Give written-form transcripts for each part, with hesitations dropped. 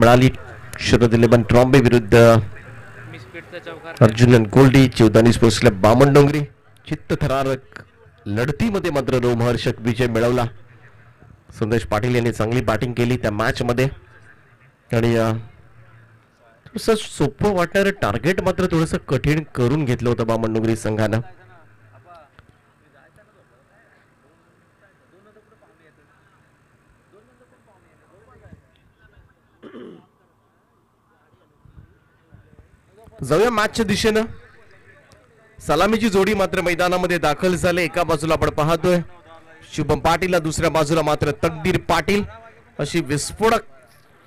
मिळाली. शरद 11 ट्रॉम्बे विरुद्ध Arjunan Goldy. Chivdani sports club Bamandongri. चित्तथरारक लढतीमध्ये मात्र रोमहर्षक विजय मिळवला. संदेश पाटील यांनी चांगली बॅटिंग केली त्या मॅच मध्ये आणि सोपं वाटणारं टार्गेट मात्र थोडंसं कठीण करून घेतलं होतं बामणडोंगरी संघानं. जाऊया मॅचच्या दिशेनं. सलामीची जोडी मात्र मैदानामध्ये दाखल झाले. एका बाजूला आपण पाहतोय शुभम पाटील, दुसऱ्या बाजूला मात्र तकदीर पाटील. अशी विस्फोटक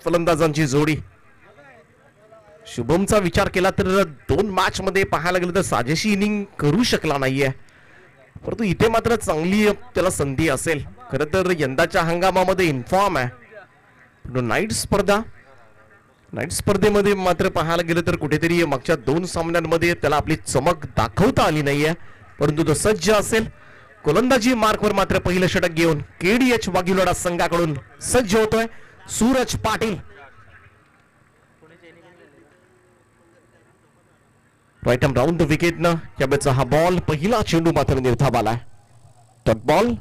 फलंदाजांची जोडी. शुभमचा विचार केला तर 2 मॅच मध्ये पाहायला गेलं तर साजेशी इनिंग करू शकला नाहीये, परंतु इथे मात्र चांगली त्याला संधी असेल. खरं तर यंदाच्या हंगामामध्ये इन्फॉर्म आहे. नाईट स्पर्धेमध्ये मात्र पाहायला गेलं तर कुठेतरी मागच्या 2 सामन्यांमध्ये त्याला आपली चमक दाखवता आली नाहीये, परंतु तो सज्ज असेल. गोलंदाजी मार्कवर मात्र पहिलं षटक घेऊन केडीएच वाघिवडा संघाकडून सज्ज होतोय Suraj Patil. Right arm round the विकेटनं यावेळेचा हा बॉल. पहिला चेंडू मात्र निर्धाव आलाय. Dot ball.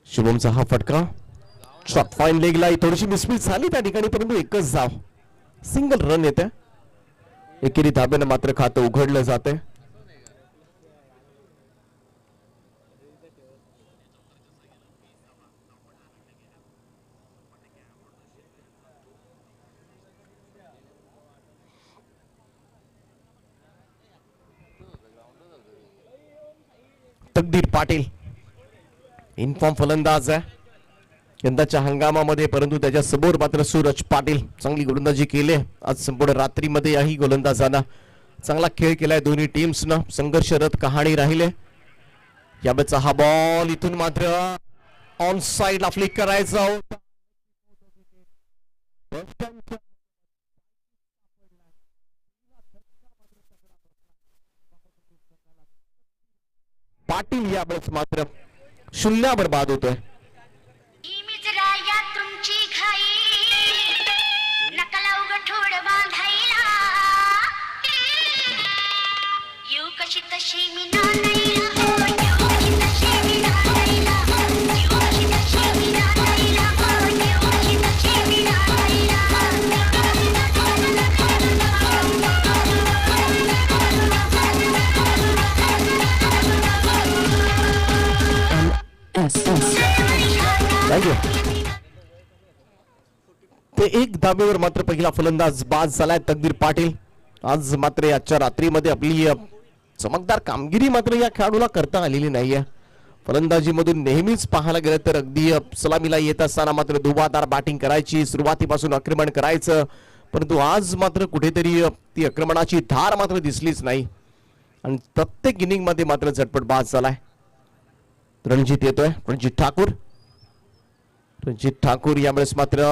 शुभमचा हा फटका. शॉट फाईन लेगला. थोडीशी मिसमिस झाली त्या ठिकाणी, परंतु एकच धाव, सिंगल रन येते. एकेरी धाब्यानं मात्र खातं उघडलं जाते. तकदीर पाटील इनफॉर्म फलंदाज आहे यंदाच्या हंगामामध्ये, परंतु त्याच्या समोर मात्र सूरज पाटील चांगली गोलंदाजी केली. आज संपूर्ण रात्रीमध्ये याही गोलंदाजांना चांगला खेळ केलाय. दोन्ही टीम्सनं संघर्षरत कहाणी राहिले. यावेळेचा हा बॉल इथून मात्र ऑन साइडला फ्लिक करायचा होता. पाटील यावेळेस मात्र शून्यावर बाद होतोय. ते एक धाब्यावर मात्र पहिला फलंदाज बाद झालाय तकदीर पाटील. आज मात्र आजच्या रात्रीमध्ये आपली चमकदार कामगिरी मात्र या खेळाडूला करता आलेली नाहीये. फलंदाजीमधून नेहमीच पाहायला गेलं तर अगदी सलामीला येत असताना मात्र धुवाधार बॅटिंग करायची, सुरुवातीपासून आक्रमण करायचं, परंतु आज मात्र कुठेतरी ती आक्रमणाची धार मात्र दिसलीच नाही आणि प्रत्येक इनिंग मध्ये मात्र झटपट बाद झालाय. रणजित येतोय. रणजित ठाकूर यावेळेस मात्र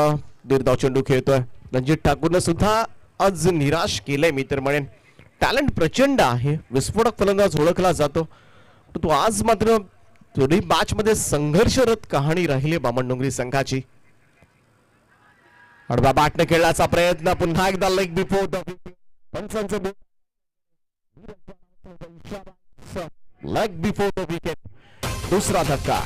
दीर्घ चेंडू खेळतोय. रणजित ठाकूरने सुद्धा आज निराश केलंय. मी तर म्हणेन टॅलेंट प्रचंड आहे, विस्फोटक फलंदाज ओळखला जातो, परंतु आज मात्र दोन्ही मॅच मध्ये संघर्षरत कहाणी राहिली बामणडोंगरी संघाची. आडवा बॅटने खेळण्याचा प्रयत्न. पुन्हा एकदा leg before the leg before the wicket. दुसरा धक्का.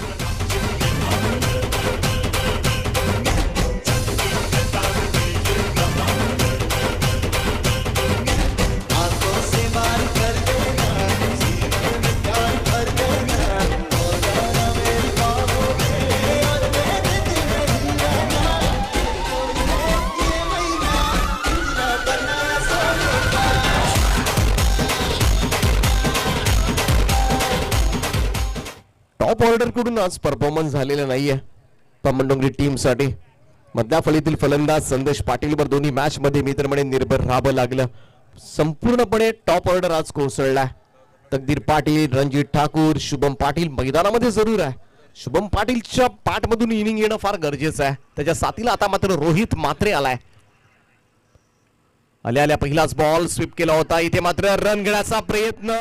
टॉप ऑर्डर कडून आज परफॉर्मन्स झालेला नाहीये बामणडोंगरी टीम साठी. मधल्या फळीतील फलंदाज संदेश पाटीलवर दोन्ही मॅच मध्ये मी तर म्हणे निर्भर राहावं लागलं. संपूर्णपणे टॉप ऑर्डर आज कोसळलाय. तकदीर पाटील, रणजित ठाकूर, शुभम पाटील मैदानामध्ये जरूर आहे, शुभम पाटीलच्या पाठमधून इनिंग येणं फार गरजेचं आहे. त्याच्या साथीला आता मात्र रोहित म्हात्रे आलाय. आल्या पहिलाच बॉल स्वीप केला होता. इथे मात्र रन घेण्याचा प्रयत्न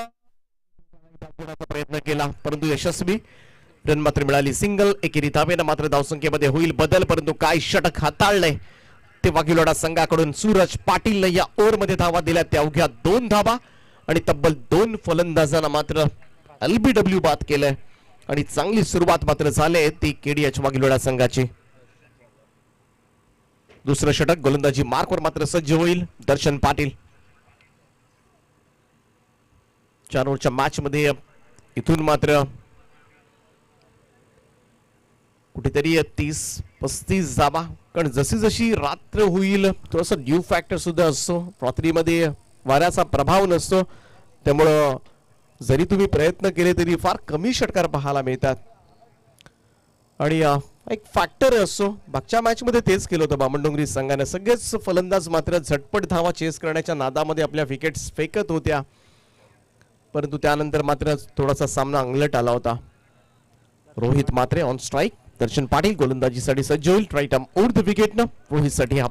केला परंतु यशस्वी. रन मात्र मिळाली सिंगल. एकेरी धावेनं मात्र धावसंख्येमध्ये होईल बदल, परंतु काय षटक हाताळलंय ते वाघिलोडा संघाकडून. सूरज पाटीलने या ओव्हरमध्ये धावा दिल्या त्या अवघ्या 2 धावा आणि तब्बल 2 फलंदाजांना मात्र LBW बाद केलंय आणि चांगली सुरुवात मात्र झाली ती KDH वाघिलोडा संघाची. दुसरं षटक गोलंदाजी मार्कवर मात्र सज्ज होईल दर्शन पाटील. 4 ओव्हरच्या मॅच मध्ये इथून मात्र कुठेतरी 30-35 धावा, कारण जशी जशी रात्र होईल थोडासा ड्यू फॅक्टर सुद्धा असतो. रात्रीमध्ये वाऱ्याचा प्रभाव नसतो, त्यामुळं जरी तुम्ही प्रयत्न केले तरी फार कमी षटकार पाहायला मिळतात आणि एक फॅक्टर असतो. मागच्या मॅच मध्ये तेच केलं होतं बामणडोंगरी संघाने. सगळेच फलंदाज मात्र झटपट धावा चेस करण्याच्या नादामध्ये आपल्या विकेट्स फेकत होत्या, परंतु त्यानंतर मात्र थोडासा सामना अंगलट आला होता. Rohit Matre on strike. दर्शन पाटील गोलंदाजीसाठी सज्ज होईल. Right arm over the wicket न रोहितसाठी हा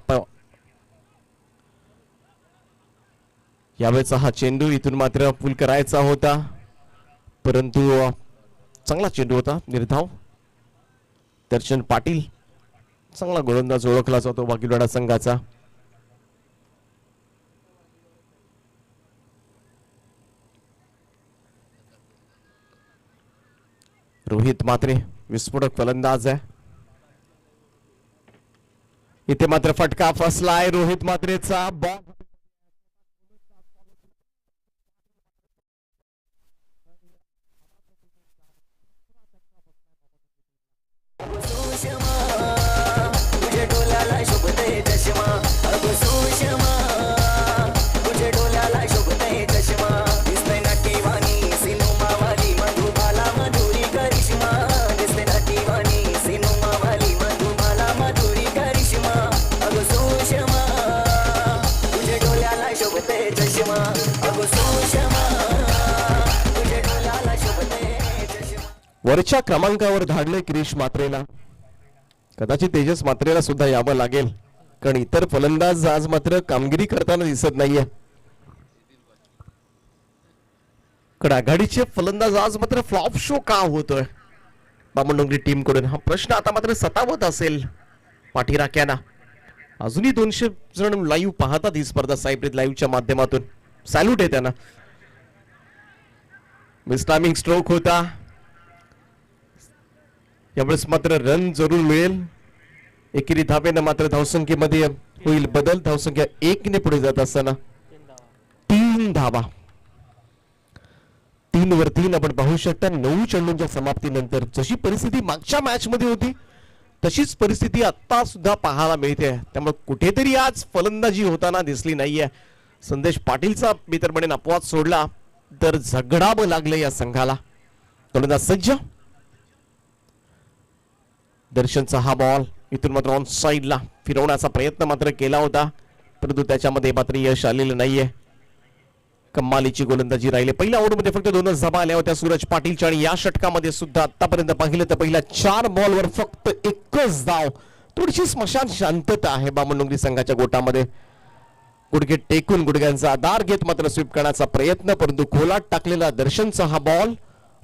यावेळेचा हा चेंडू इथून मात्र पुल करायचा होता, परंतु चांगला चेंडू होता. निर्धाव. दर्शन पाटील चांगला गोलंदाज ओळखला जातो वाघिलोडा संघाचा. रोहित मात्रे विस्फोटक फलंदाज आहे. इथे मात्र फटका फसलाय रोहित मात्रेचा. बॉल वरच्या क्रमांकावर धाडले किरीश मात्रेला. कदाचित तेजस मात्रेला सुद्धा यावं लागेल, कारण इतर फलंदाज आज मात्र कामगिरी करताना दिसत नाहीये. आघाडीचे फलंदाज आज मात्र फ्लॉप शो का होतोय बामणडोंगरी टीम कडून, हा प्रश्न आता मात्र सतावत असेल पाठीराख्यांना. अजूनही 200 जण लाईव्ह पाहतात ही स्पर्धा सायप्रीत लाईव्हच्या माध्यमातून. सॅल्यूट आहे त्यांना. मिस्टामिंग स्ट्रोक होता. यावेळेस मात्र रन जरूर मिळेल. एकेरी धावेनं मात्र धावसंख्येमध्ये होईल बदल. धावसंख्या 1 ने पुढे जात असताना 3 धावा. 3 वर 3 आपण पाहू शकता. 9 चेंडूंच्या समाप्तीनंतर जशी परिस्थिती मागच्या मॅच मध्ये होती तशीच परिस्थिती आता सुद्धा पाहायला मिळते. त्यामुळे कुठेतरी आज फलंदाजी होताना दिसली नाहीये. संदेश पाटीलचा मी तर म्हणेन अपवाद सोडला तर झगडावं लागलं या संघाला. गोलंदाज सज्ज. दर्शनचा हा बॉल इथून मात्र ऑन साइडला फिरवण्याचा प्रयत्न मात्र केला होता, परंतु त्याच्यामध्ये मात्र यश आलेलं नाहीये. कमालीची गोलंदाजी राहिली. पहिल्या ओव्हरमध्ये फक्त 2च धावा आल्या होत्या सूरज पाटीलच्या आणि या षटकामध्ये सुद्धा आतापर्यंत पाहिलं तर पहिल्या 4 बॉलवर फक्त 1च धाव. थोडीशी स्मशान शांतता आहे बामणडोंगरी संघाच्या गोटामध्ये. गुडघे टेकून गुडघ्यांचा आधार घेत मात्र स्वीप करण्याचा प्रयत्न, परंतु खोलात टाकलेला दर्शनचा हा बॉल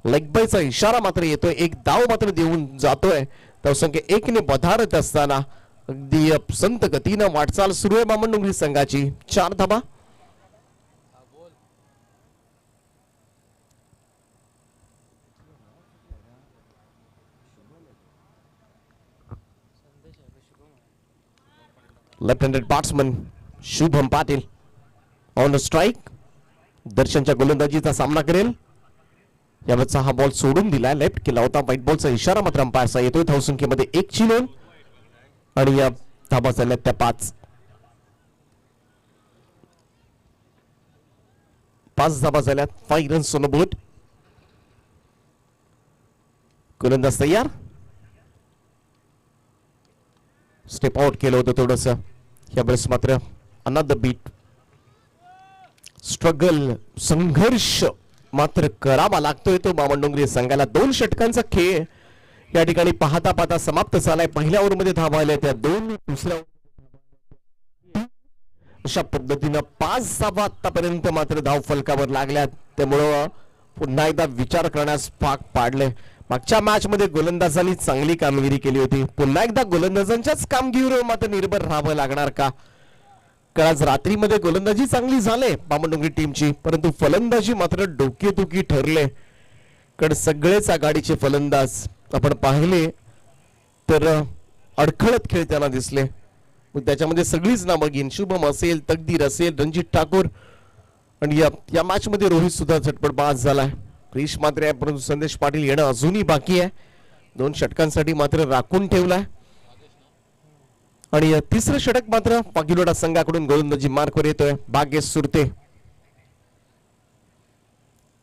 लेग बायचा इशारा मात्र येतोय. 1 धाव मात्र देऊन जातोय. धावसंख्या 1 ने बधारत असताना अगदी संत गतीनं वाटचाल सुरू आहे बामणडोंगरी संघाची. 4 धावा. Left handed batsman Shubham Patil on strike. दर्शनच्या गोलंदाजीचा सामना करेल. यावेळेचा हा बॉल सोडून दिला. लेफ्ट केला होता. व्हाईट बॉलचा इशारा मात्र अंपायरचा येतोय. धावसंख्येमध्ये 1 ची नोंद आणि या धाबा झाल्या त्या 5 धाबा झाल्यात. 5 रन्स ऑन बोर्ड. गोलंदाज तयार. स्टेप आउट केलं होतं थोडस. यावेळेस मात्र अनदर बीट स्ट्रगल संघर्ष मात्र करावा लागतोय तो बामणडोंगरी संघाला. 2 षटकांचा खेळ या ठिकाणी पाहता पाहता समाप्त झालाय. पहिल्या ओव्हरमध्ये धावा आल्या त्या 2, दुसऱ्या अशा पद्धतीनं 5 धावा आतापर्यंत मात्र धाव फलकावर लागल्यात. त्यामुळं पुन्हा एकदा विचार करण्यास भाग पाडले. मागच्या मॅच मध्ये गोलंदाजांनी चांगली कामगिरी केली होती. पुन्हा एकदा गोलंदाजांच्याच कामगिरीवर मात्र निर्भर राहावं लागणार का? कारण आज रात्रीमध्ये गोलंदाजी चांगली झाले बामणडोंगरी टीमची, परंतु फलंदाजी मात्र डोकेदुखी ठरले. कारण सगळेच आघाडीचे फलंदाज आपण पाहिले तर अडखळत खेळताना दिसले. त्याच्यामध्ये सगळीच नावं घेईन, शुभम असेल, तकदीर असेल, रणजित ठाकूर आणि या मॅच मध्ये रोहित सुद्धा झटपट बाद झालाय. क्रिश मात्र आहे, परंतु संदेश पाटील येणं अजूनही बाकी आहे. 2 षटकांसाठी मात्र राखून ठेवलाय. आणि तिसरं षटक मात्र पाकिलोडा संघाकडून गोलंदाजी मार्कवर येतोय भाग्येश सुरते.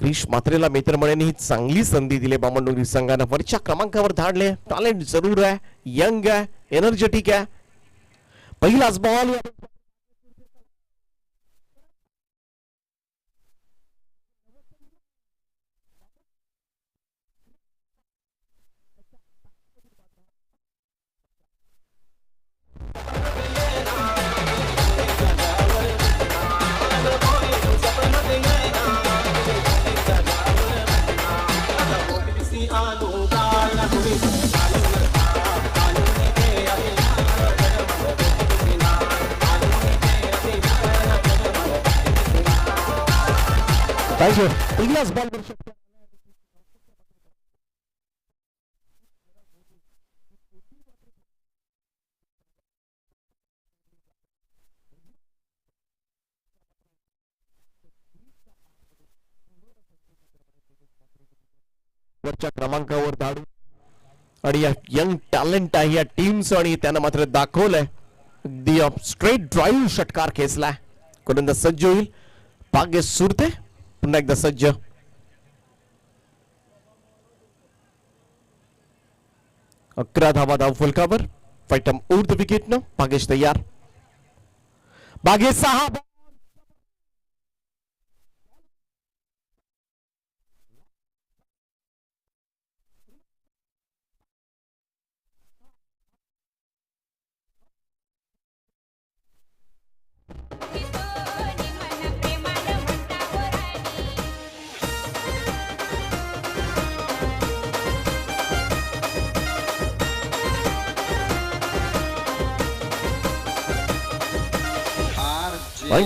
क्रिश मात्रेला मित्रमंडळींनी ही चांगली संधी दिली. बामणडोंगरी संघानं वरच्या क्रमांकावर धाडले. टॅलेंट जरूर आहे, यंग आहे, एनर्जेटिक आहे. पहिलाच बॉल पाहिजे. पहिलाच बॉल वरच्या क्रमांकावर धाडू आणि या यंग टॅलेंट आहे या टीमचं आणि त्यानं मात्र दाखवलंय. अगदी स्ट्रेट ड्राईव्ह षटकार खेचलाय. गोलंदाज सज्ज होईल. भाग्येश सुरते पुन्हा एकदा सज्ज. अकरा धावा धाव फलकावर. फायटम ऊर्ध विकेटनं भाग्येश तयार. भाग्येश 6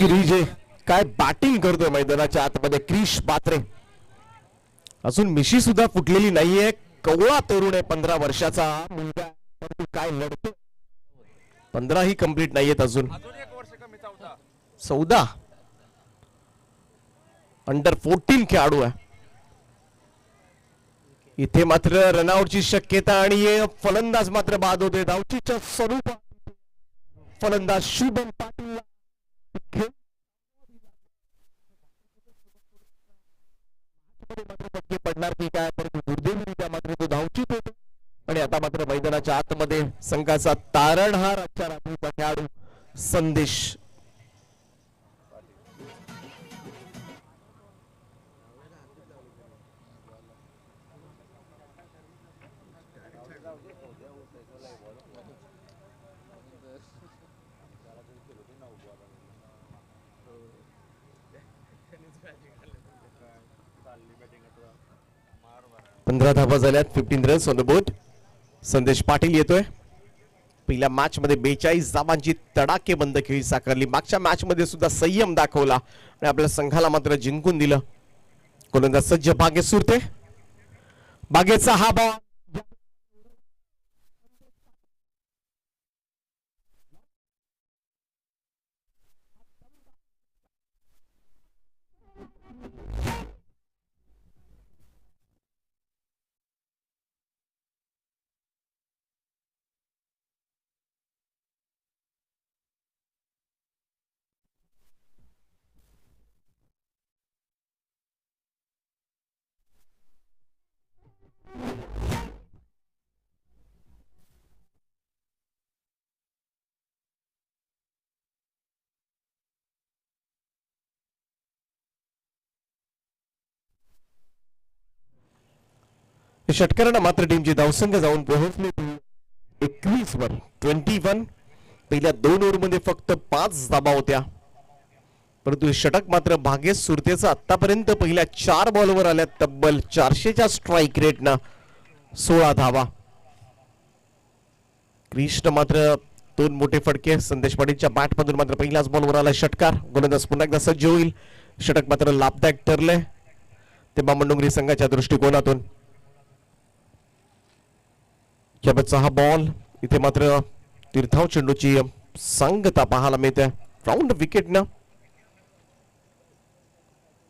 विजय काय बॅटिंग करतोय मैदानाच्या आतमध्ये क्रिश बात्रे. अजून मिशी सुद्धा फुटलेली नाहीये. कवळा तरुण आहे, 15 वर्षाचा मुलगा, परंतु काय लढतो. 15 ही कंप्लीट नाहीयेत अजून. 14 अंडर 14 खेळाडू आहे. इथे मात्र रनआउटची शक्यता आणि फलंदाज मात्र बाद होते. धावचीच्या स्वरूपात फलंदाज शुभम पाटील पडणार की काय, परंतु दुर्दैवीरित्या मात्र तो धावचीत होतो. आणि आता मात्र मैदानाच्या आतमध्ये संघाचा तारणहार आजच्या रात्रीचा खेळाडू संदेश. पंधरा धावा झाल्यात. 15 रन्स ऑन द बोर्ड. संदेश पाटील येतोय. पहिल्या मॅच मध्ये 42 धावांची तडाखेबंद खेळी साकारली. मागच्या मॅच मध्ये सुद्धा संयम दाखवला आणि आपल्या संघाला मात्र जिंकून दिलं. गोलंदाज सज्ज भाग्येश सुरते. भाग्येचा हा बॉल षटकारांना मात्र टीमची धावसंख्या जाऊन पोहोचली 21 वर 21. पहिल्या 2 ओव्हरमध्ये फक्त 5 धाबा होत्या, परंतु षटक मात्र भाग्येश सुरतेचा आतापर्यंत पहिल्या 4 बॉलवर आल्या तब्बल 400च्या स्ट्राईक रेटनं 16 धावा. क्रिशनं मात्र 2 मोठे फटके. संदेश पाटीलच्या बॅटमधून मात्र पहिल्याच बॉलवर आला षटकार. गोलंदाज पुन्हा एकदा सज्ज होईल. षटक मात्र लाभदायक ठरले ते बामणडोंगरी संघाच्या दृष्टिकोनातून. याबाबतचा हा बॉल इथे मात्र तीर्थाव चेंडूची सांगता पाहायला मिळते. राऊंड विकेटनं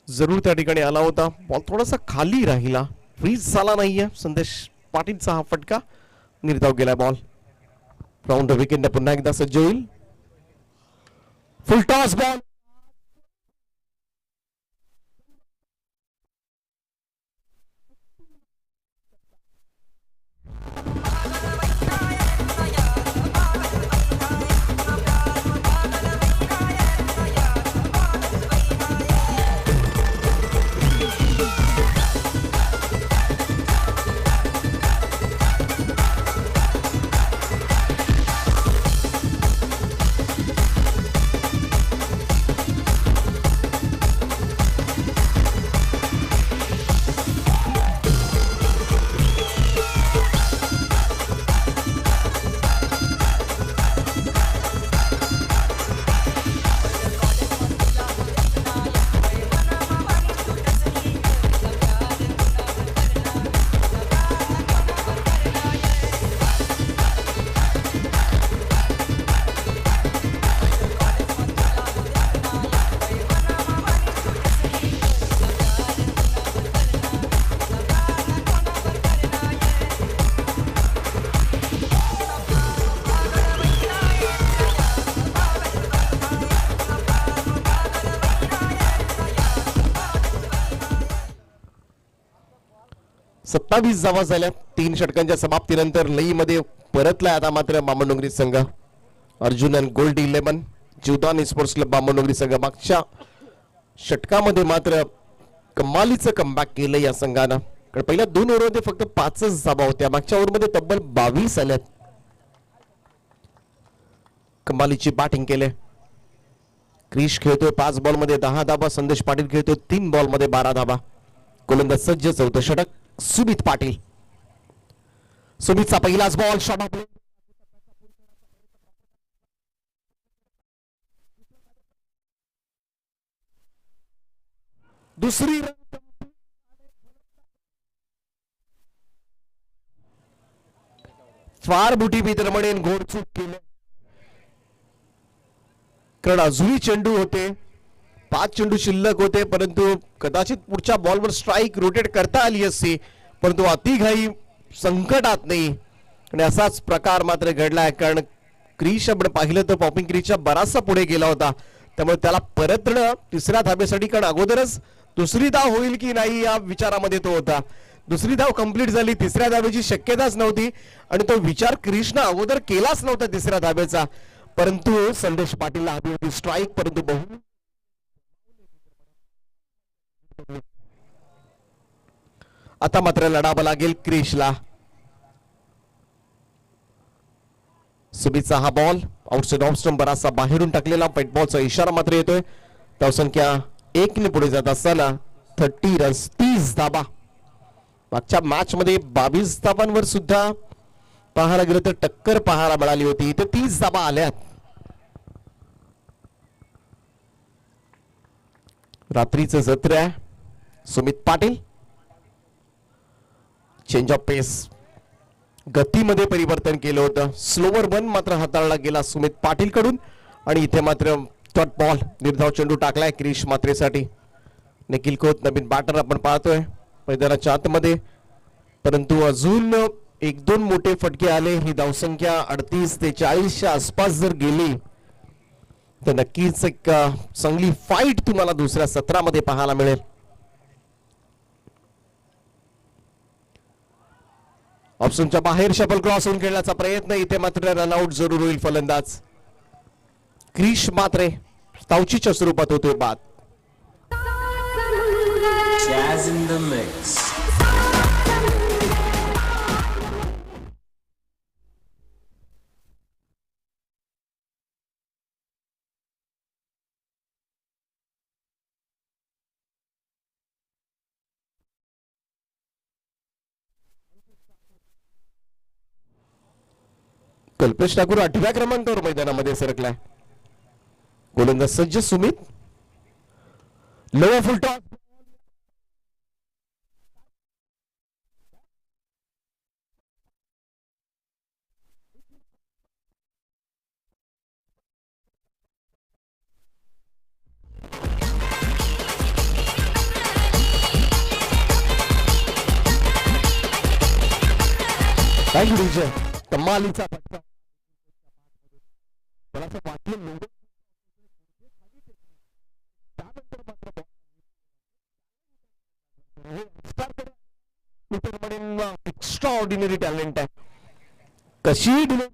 जरूर त्या ठिकाणी आला होता. बॉल थोडासा खाली राहिला, फ्रीज झाला नाहीये. संदेश पाटीलचा हा फटका, निर्धाव गेला बॉल. राऊंड विकेटने पुन्हा एकदा सज्ज होईल. फुल टॉस बॉल. सत्तावीस धावा झाल्या 3 षटकांच्या समाप्तीनंतर. लई मध्ये परतलाय आता मात्र बामणडोंगरी संघ. अर्जुन अँड गोल्ड 11 जीवदान स्पोर्ट्स क्लब बामणडोंगरी संघ मागच्या षटकामध्ये मात्र कमालीचं कमबॅक केलं या संघानं. कारण पहिल्या 2 ओव्हरमध्ये फक्त 5च धावा होत्या, मागच्या ओव्हरमध्ये तब्बल 22 आल्यात. कमालीची बॅटिंग केले. क्रिश खेळतोय 5 बॉलमध्ये 10 धावा. संदेश पाटील खेळतोय 3 बॉलमध्ये 12 धावा. गोलंदाज सज्ज. 4थं षटक सुमित पाटील. सुमितचा पहिलाच बॉल शॉट ऑफ. दुसरी फार बुटी भीतर घोडचूक केलं, कारण अजूनही चेंडू होते. 5 चेंडू शिल्लक होते, परंतु कदाचित पुढच्या बॉलवर स्ट्राईक रोटेट करता आली असती, परंतु अतिघाई संकटात नाही. आणि असाच प्रकार मात्र घडलाय, कारण क्रिश आपण पाहिलं तर पॉपिंग क्रिशच्या बराचसा पुढे गेला होता. त्यामुळे त्याला परतणं तिसऱ्या धाब्यासाठी, कारण अगोदरच दुसरी धाव होईल की नाही या विचारामध्ये तो होता. दुसरी धाव कंप्लीट झाली, तिसऱ्या धाब्याची शक्यताच नव्हती आणि तो विचार क्रिशनं अगोदर केलाच नव्हता तिसऱ्या धाब्याचा. परंतु संदेश पाटीलला हवी होती स्ट्राईक, परंतु बहु आता मात्र लढावं लागेल क्रिशला. सुमितचा हा बॉल आउटसाइड ऑफ स्टंप बराचसा बाहेरून टाकलेला. पेट बॉलचा इशारा मात्र येतोय. धावसंख्या 1 ने पुढे जात असताना 30 रन्स 30 धाबा. मागच्या मॅच मध्ये 22 धाबांवर सुद्धा पाहायला गेलं तर टक्कर पाहायला मिळाली होती. इथे 30 धाबा आल्यात. रात्रीचं सत्र आहे. सुमित पाटील चेंज ऑफ पेस, गतीमध्ये परिवर्तन केलं होतं. स्लोवर 1 मात्र हाताळला गेला सुमित पाटील कडून आणि इथे मात्र डॉट बॉल निर्धाव चेंडू टाकलाय क्रिश मात्रेसाठी. निखिल खोत नवीन बॅटर आपण पाहतोय मैदानाच्या आतमध्ये, परंतु अजून 1-2 मोठे फटके आले. ही धावसंख्या 38 ते 40च्या आसपास जर गेली तर नक्कीच एक चांगली फाईट तुम्हाला दुसऱ्या सत्रामध्ये पाहायला मिळेल. ऑप्शनच्या बाहेर शफल क्रॉस होऊन खेळण्याचा प्रयत्न. इथे मात्र रनआउट जरूर होईल फलंदाज. क्रिश मात्रे तावचीच्या स्वरूपात होतोय बाद. Jazz in the mix. Kalpesh Thakur 8व्या क्रमांकावर मैदानामध्ये सरकलाय. गोलंदाज सज्ज सुमित. लोवा फुलटॉस. थँक्यू विजय. कमालीचा फटका. मला असं वाटलं लोक त्यानंतर मात्र एक्स्ट्रा ऑर्डिनरी टॅलेंट आहे. कशी डिले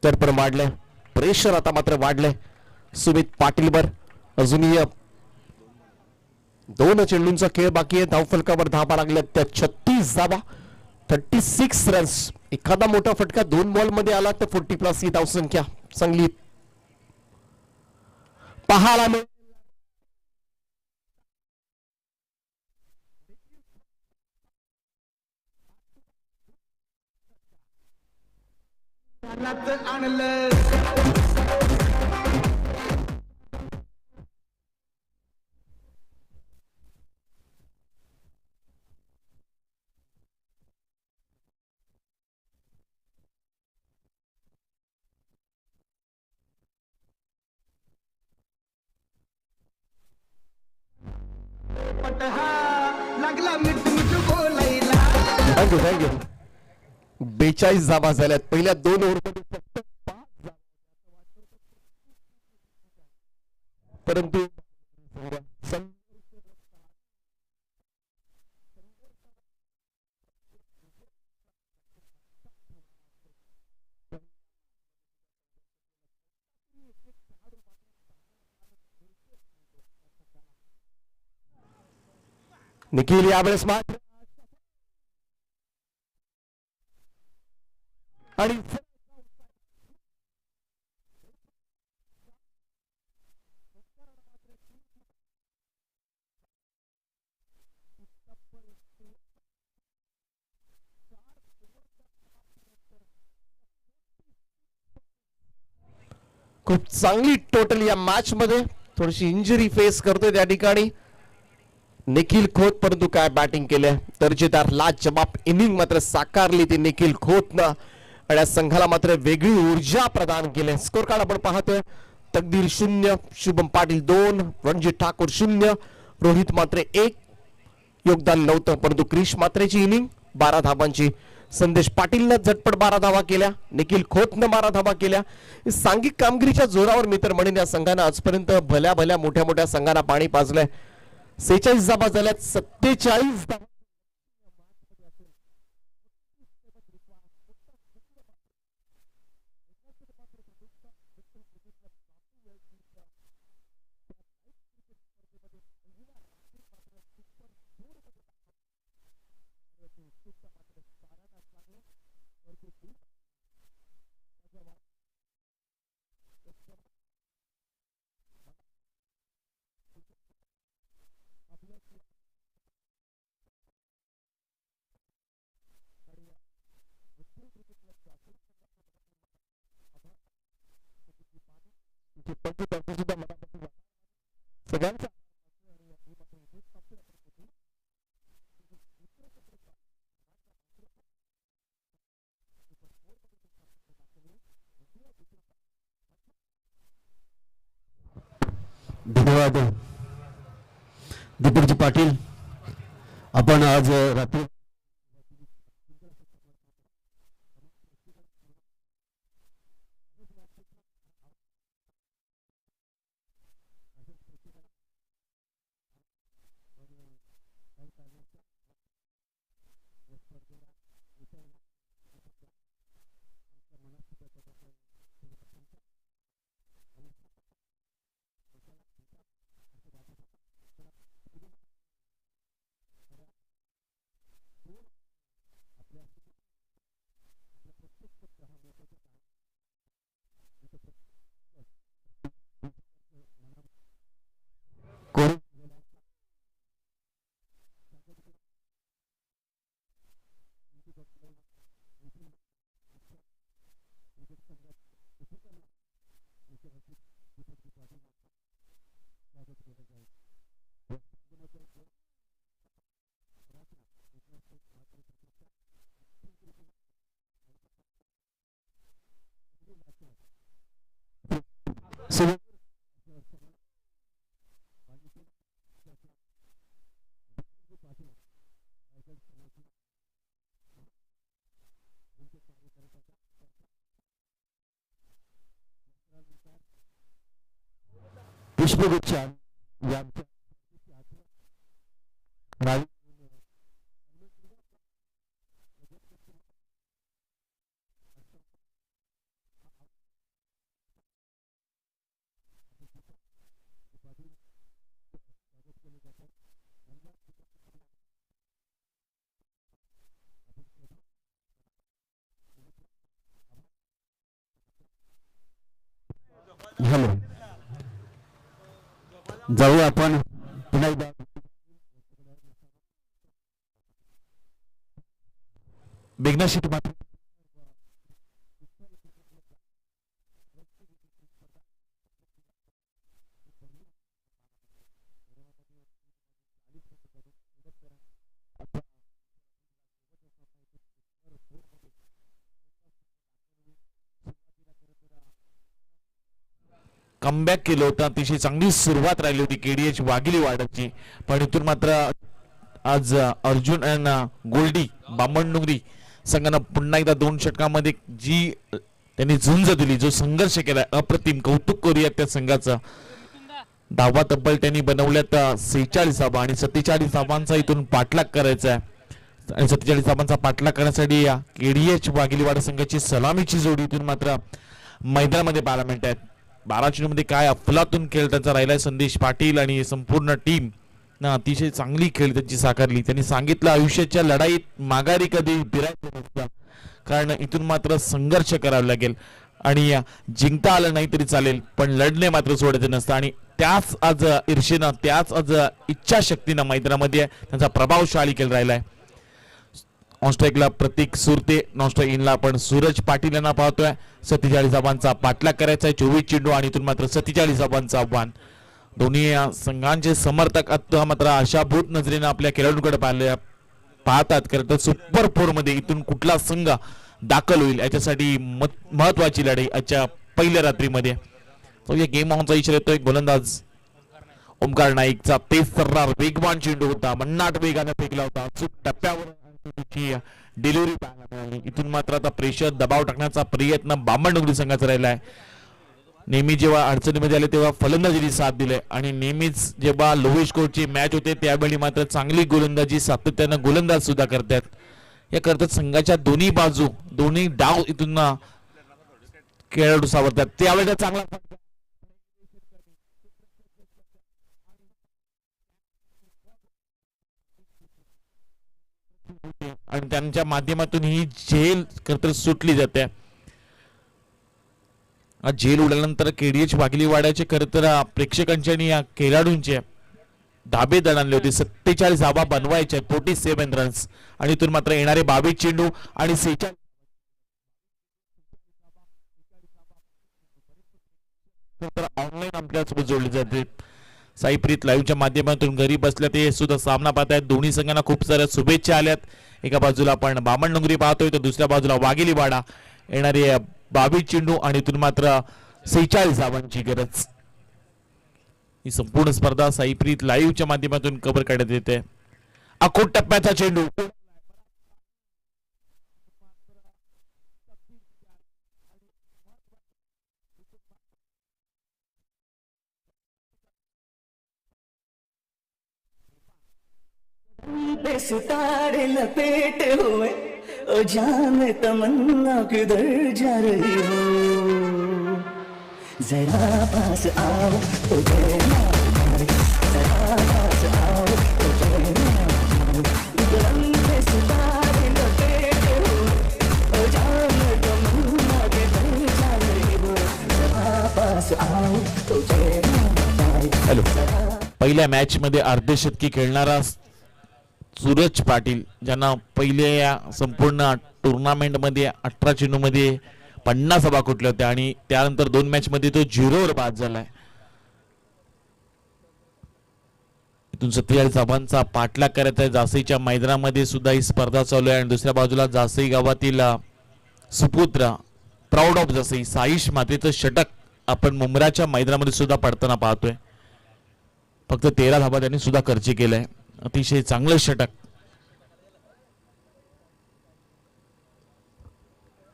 तर पण वाढलंय प्रेशर. आता मात्र वाढलंय सुमित पाटीलवर. अजूनही 2 चेंडूंचा खेळ बाकी आहे. धावफलकावर धाबा लागल्या त्या 36 धाबा, 36 रन्स. एखादा मोठा फटका 2 बॉल मध्ये आला तर 40+ ही धावसंख्या चांगली पाहायला मिळेल. Thank you thank you. 42 धाबा झाल्यात पहिल्या 2 ओव्हरमध्ये फक्त 5 धाबा. परंतु निखिल यावेळेस मात्र आणि खूप चांगली टोटल या मॅच मध्ये. थोडीशी इंजुरी फेस करतोय त्या ठिकाणी निखिल खोत. परंतु काय बॅटिंग केलं. दर्जेदार लाजवाब इनिंग मात्र साकारली ती निखिल खोतनं आणि या संघाला मात्र वेगळी ऊर्जा प्रदान केली. स्कोर कार्ड आपण पाहतोय. तकदीर 0, शुभम पाटील 2, रणजित ठाकूर 0, रोहित मात्र 1 योगदान नव्हतं. परंतु क्रिश मात्रेची इनिंग 12 धावांची. संदेश पाटीलनं झटपट 12 धावा केल्या. निखिल खोतनं 12 धावा केल्या. सांघिक कामगिरीच्या जोरावर मी तर म्हणेन या संघानं आजपर्यंत भल्या भल्या मोठ्या मोठ्या संघांना पाणी पाजलंय. 46 धावा झाल्यात. 47 धावा सगळ्यांचा धन्यवाद दीपकजी पाटील. आपण आज रात्री सुरेश पुष्पगुच्छ यांच्या नावी हॅलो जाऊया आपण पुन्हा एकदा मेघना शेट्टी मात्र कमबॅक केलं होतं. अतिशय चांगली सुरुवात राहिली होती केडीएच वाघिली वाड्याची, पण इथून मात्र आज अर्जुन अँड गोल्डी बामणडोंगरी संघानं पुन्हा एकदा 2 षटकांमध्ये जी त्यांनी झुंज दिली, जो संघर्ष केलाय, अप्रतिम कौतुक करूया त्या संघाचं. धावा तब्बल त्यांनी बनवल्यात 46 धावा आणि 47 धावांचा इथून पाठलाग करायचा आहे. आणि 47 धावांचा पाठलाग करण्यासाठी या केडीएच वाघिलीवाडा संघाची सलामीची जोडी इथून मात्र मैदानामध्ये पाहायला मिळत आहेत. 12 चेंडूमध्ये काय अफलातून खेळ त्यांचा राहिलाय. संदेश पाटील आणि संपूर्ण टीम ना अतिशय चांगली खेळ त्यांची साकारली. त्यांनी सांगितलं आयुष्याच्या लढाईत माघारी कधी फिरायचं नसतं, कारण इथून मात्र संघर्ष करावा लागेल आणि जिंकता आलं नाही तरी चालेल, पण लढणे मात्र सोडायचं नसतं. आणि त्याच आज ईर्षेनं, त्याच आज इच्छाशक्तीनं मैदानामध्ये त्यांचा प्रभावशाली खेळ राहिलाय. ऑनस्ट्राईकला प्रतीक सुरते, नॉनस्ट्राईक इनला आपण सूरज पाटील यांना पाहतोय. 47 धावांचा पाठलाग करायचा आहे. 24 चेंडू आणि इथून मात्र 47 धावांचं आव्हान. दोन्ही संघांचे समर्थक आता मात्र आशाभूत नजरेनं आपल्या खेळाडूंकडे पाहतात. खरं तर सुपर 4 मध्ये इथून कुठला संघ दाखल होईल याच्यासाठी महत्वाची लढाई आजच्या पहिल्या रात्रीमध्ये. तो या गेम ऑनचा इशारा येतो. एक गोलंदाज ओमकार नाईकचा पेस सर्रार वेगवान चेंडू होता, मन्नाट वेगाने फेकला होता. अचूक टप्प्यावर डिलिव्हरी पाहायला मिळाली. इथून मात्र आता प्रेशर, दबाव टाकण्याचा प्रयत्न बामणडोंगरी संघाचा राहिलाय. नेहमी जेव्हा अडचणीमध्ये आले तेव्हा फलंदाजीची साथ दिले आणि नेहमीच जेव्हा लोही स्कोरची मॅच होते त्यावेळी मात्र चांगली गोलंदाजी सातत्यानं गोलंदाज सुद्धा करतात. या करतात संघाच्या दोन्ही बाजू, दोन्ही डाव इथून खेळाडू सावरतात. त्यावेळेला चांगला आणि त्यांच्या माध्यमातून ही झेल खरं सुटली जाते. झेल उडल्यानंतर केडीएच वाघिलीवाड्याचे खरं तर प्रेक्षकांचे आणि या खेळाडूंचे धाबे दणाणले होते. 47 धावा बनवायच्या, 47 रन्स आणि इथून मात्र येणारे 22 चेंडू आणि 46 ऑनलाईन आपल्यासोबत जोडले जाते. साईप्रीत लाईव्हच्या माध्यमातून घरी बसल्या ते सुद्धा सामना पाहतायत. दोन्ही संघांना खूप साऱ्या शुभेच्छा आल्यात. एका बाजूला आपण बामणडोंगरी पाहतोय तर दुसऱ्या बाजूला वाघिलीवाडा. येणारे 22 चेंडू आणि इथून मात्र 46 धावांची गरज. ही संपूर्ण स्पर्धा साईप्रीत लाईव्हच्या माध्यमातून कव्हर करण्यात येते. अकोट टप्प्याचा चेंडू सितारे लपेटे हुए ओ जान तमन्ना किधर जा रही हो, जरा पास आओ तो जरा पास आओ तो सितारे लपेटे हुए ओ जान तमन्ना किधर जा रही हो, जरा पास आओ तो हॅलो. पहिल्या मॅच मध्ये अर्धशतकी खेळणारा सूरज पाटील, ज्यांना पहिले या संपूर्ण टुर्नामेंट मध्ये 18 चेंडूमध्ये 50 धावा कुठल्या होत्या आणि त्यानंतर 2 मॅच मध्ये तो 0वर बाद झालाय. इथून 47 धावांचा पाठलाग करत आहे. जासईच्या मैदानामध्ये सुद्धा ही स्पर्धा चालू आहे आणि दुसऱ्या बाजूला जासई गावातील सुपुत्र प्राऊड ऑफ जासई साईश मात्रेचं षटक आपण मुंब्राच्या मैदानामध्ये सुद्धा पडताना पाहतोय. फक्त 13 धावा त्यांनी सुद्धा खर्ची केलाय. अतिशय चांगलं षटक.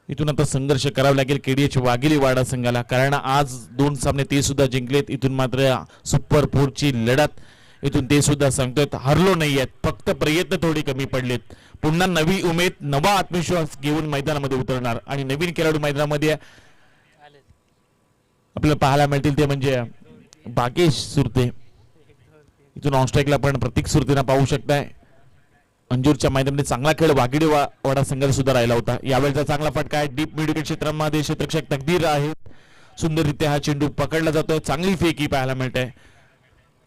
इथून आता संघर्ष करावा लागेल केडीएच वाघिली वाडा संघाला, कारण आज 2 सामने ते सुद्धा जिंकलेत. इथून मात्र सुपर 4ची लढत इथून ते सुद्धा सांगतोय हरलो नाहीयेत, फक्त प्रयत्न थोडी कमी पडलेत. पुन्हा नवी उमेद नवा आत्मविश्वास घेऊन मैदानामध्ये उतरणार आणि नवीन खेळाडू मैदानामध्ये आपल्याला पाहायला मिळतील ते म्हणजे भागेश सुरते. इथून ऑनस्ट्राईकला पण प्रतीक सुरतेना पाहू शकताय. अंजूरच्या मैदानामध्ये चांगला खेळ वाघिडी वाडा संघाला सुद्धा राहिला होता. यावेळेचा चांगला फटका आहे. डीप मिड विकेट क्षेत्रामध्ये क्षेत्ररक्षक तकदीर आहेत. सुंदररित्या हा चेंडू पकडला जातोय. चांगली फेकी पाहायला मिळते.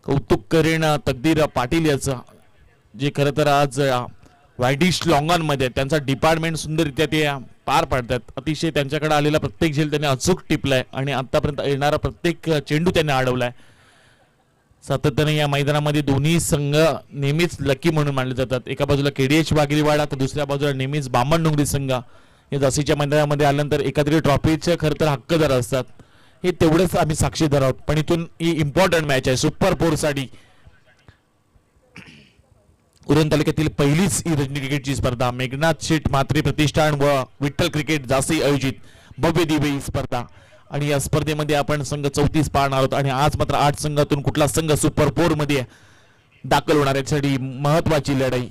कौतुक करेन तकदीर पाटील याचं, जे खरं तर आज वायडिश लॉंगॉन मध्ये त्यांचा डिपार्टमेंट सुंदररित्या ते पार पाडतात. अतिशय त्यांच्याकडे आलेला प्रत्येक झेल त्यांनी अचूक टिपलाय आणि आतापर्यंत येणारा प्रत्येक चेंडू त्यांनी अडवलाय. सातत्याने या मैदानामध्ये दोन्ही संघ नेहमीच लकी म्हणून मानले जातात. एका बाजूला केडीएच वाघिलीवाडा तर दुसऱ्या बाजूला नेहमीच बामणडोंगरी संघ या जासीच्या मैदानामध्ये आल्यानंतर एखाद्या ट्रॉफीचे खरं तर हक्कदार असतात. हे तेवढंच आम्ही साक्षीदार आहोत. पण इथून ही इम्पॉर्टंट मॅच आहे सुपर 4 साठी. उरण तालुक्यातील पहिलीच ही रणजी क्रिकेटची स्पर्धा मेघनाथ शेठ म्हात्रे प्रतिष्ठान व विठ्ठल क्रिकेट जासी आयोजित भव्य दिव्य ही स्पर्धा आणि या स्पर्धेमध्ये आपण संघ 34 पाहणार आहोत आणि आज मात्र 8 संघातून कुठला संघ सुपर 4 मध्ये दाखल होणार यासाठी महत्वाची लढाई.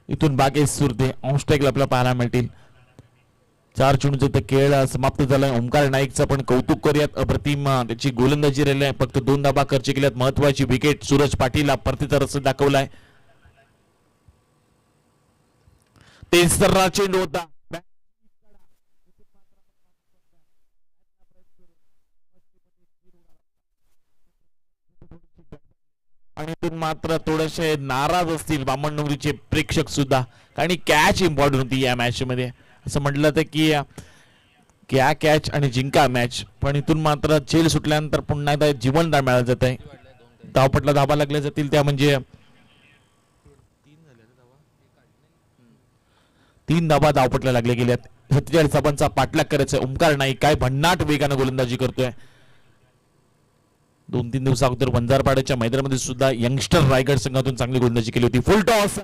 इथून बागेश सुरते ऑनस्ट्राईकला आपल्याला पाहायला मिळतील. 4 चेंडूचा खेळ समाप्त झाला. ओमकार नाईकचं पण कौतुक करूयात. अप्रतिम त्याची गोलंदाजी राहिली आहे. फक्त 2 धावा खर्च केल्यात. महत्वाची विकेट सूरज पाटीलला परतीचा रस दाखवलाय. तेसरा चेंडू होता आणि इथून मात्र थोडेसे नाराज असतील बामणडोंगरीचे प्रेक्षक सुद्धा, कारण कॅच इम्पॉर्टंट होती या मॅच मध्ये. असं म्हटलं तर की क्या कॅच आणि जिंका मॅच, पण इथून मात्र झेल सुटल्यानंतर पुन्हा एकदा जीवनदान मिळालं जात आहे. धावपटला धावा लागल्या जातील त्या म्हणजे 3 धावा धावपटला लागल्या गेल्यात. 47 धावांचा पाठलाग करायचा. ओमकार नाईक काय भन्नाट वेगानं गोलंदाजी करतोय. 2-3 दिवसा अगोदर वंजारपाड्याच्या मैदानामध्ये सुद्धा यंगस्टर रायगड संघातून चांगली गोलंदाजी केली होती. फुल टॉस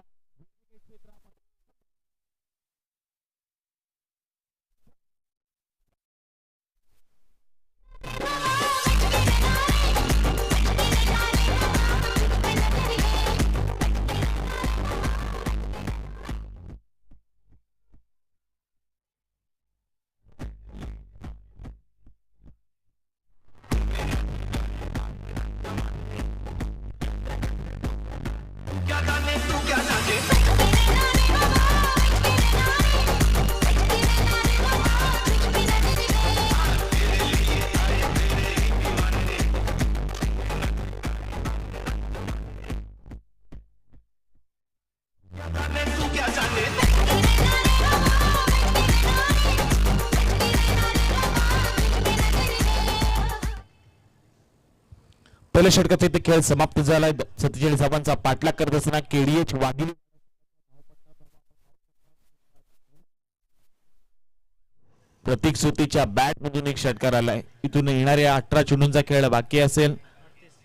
पहिल्या षटकाचा इथे खेळ समाप्त झालाय. 47 धावांचा पाठलाग करत असताना केडीएच वाघिली प्रतीक सुतीच्या बॅट मधून एक षटकार आलाय. इथून येणाऱ्या 18 चेंडूंचा खेळ बाकी असेल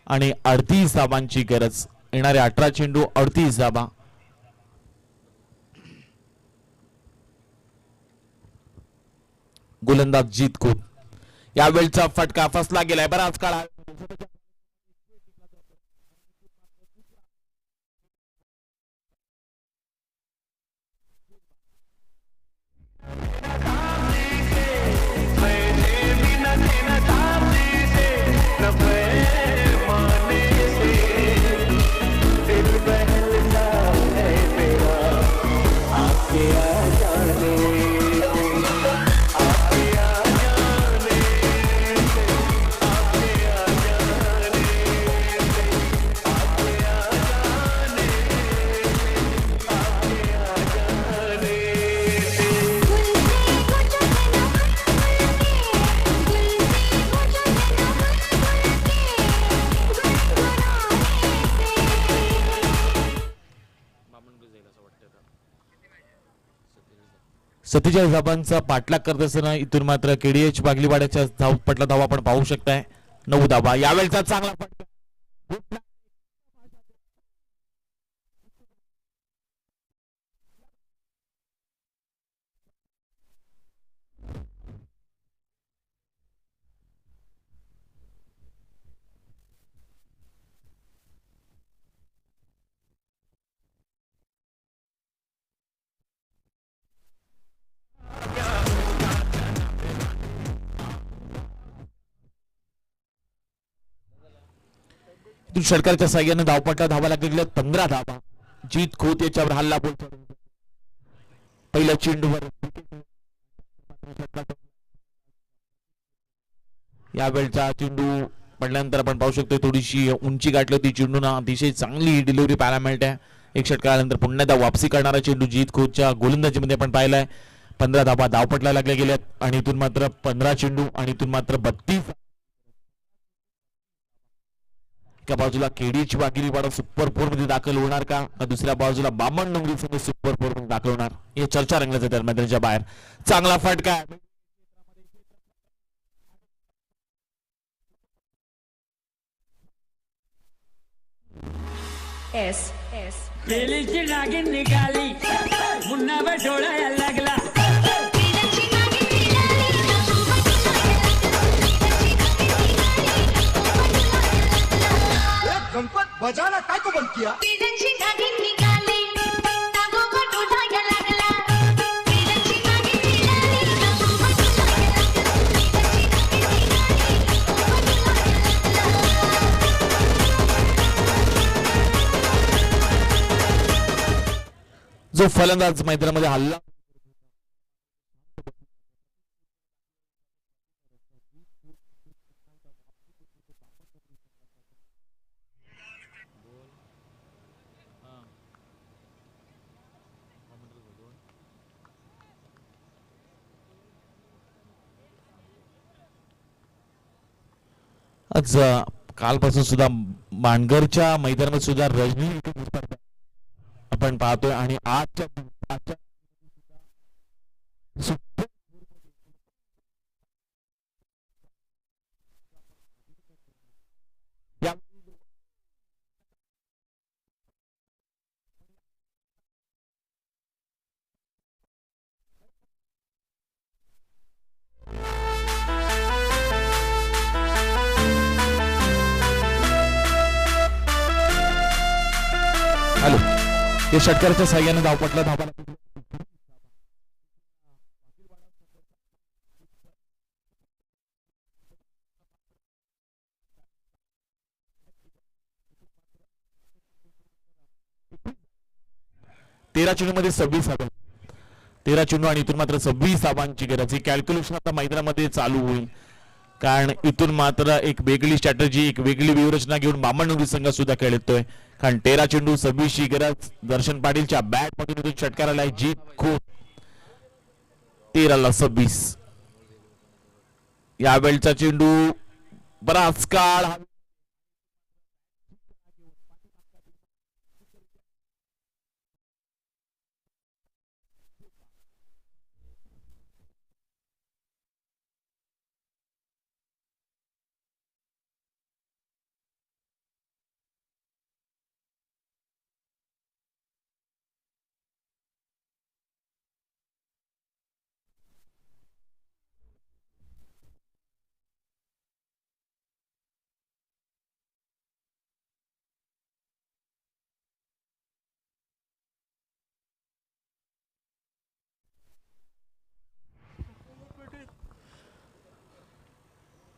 आणि 38 धावांची गरज. येणारे 18 चेंडू 38 धावा. गोलंदाज जीत खूप यावेळचा फटका फसला गेलाय. बराच काळ 47 धावांचा पाठलाग करत असताना इथून मात्र केडीएच बागलीवाड्याच्या धावपटला धावा आपण पाहू शकताय. 9 धावा. यावेळचा चांगला फटका. इथून षटकाराच्या साह्याने धावपटला धावा लागलेल्या 15 धावा. जीत खोत याच्यावर हल्ला बोल. पहिल्या चेंडूवर यावेळचा चेंडू पडल्यानंतर आपण पाहू शकतो थोडीशी उंची गाठली होती चेंडून. अतिशय चांगली डिलिव्हरी पाहायला मिळते. एक षटकारानंतर पुन्हा एकदा वापसी करणारा चेंडू जीत खोतच्या गोलंदाजीमध्ये आपण पाहिलाय. 15 धावा धावपटला लागल्या गेल्यात आणि इथून मात्र 15 चेंडू आणि इथून मात्र 32. एका बाजूला केडीएच वाघिलीवाडा सुपर 4 मध्ये दाखल होणार का, दुसऱ्या बाजूला बामण डोंगरी संघ सुपर 4 मध्ये दाखल होणार, हे चर्चा रंगल्याच्या दरम्यान त्यांच्या बाहेर. चांगला फटका. एस केलीची नागिन निघाली मुन्ना डोळा लागला. गणपत बजाना काय को बंद किया. जो फलंदाज मैदानामध्ये हल्ला आज कालपासून सुद्धा मानगरच्या मैदानामध्ये सुद्धा रजनी आपण पाहतोय आणि आजच्या हॅलो या षटकाराच्या साह्याने धावपटला धावा 13 चेंडूमध्ये 26 धावा. 13 चेंडू आणि इथून मात्र 26 धावांची गरज. ही कॅल्क्युलेशन आता मैदानामध्ये चालू होईल कारण इथून मात्र एक वेगळी स्ट्रॅटेजी एक वेगळी व्यूहरचना घेऊन बामणडोंगरी संघ सुद्धा खेळतोय कारण 13 चेंडू 26 ची गरज. दर्शन पाटीलच्या बॅट मधून इथून षटकाराला आहे जीत खोत. 13 ला 26. यावेळचा चेंडू बराच काळ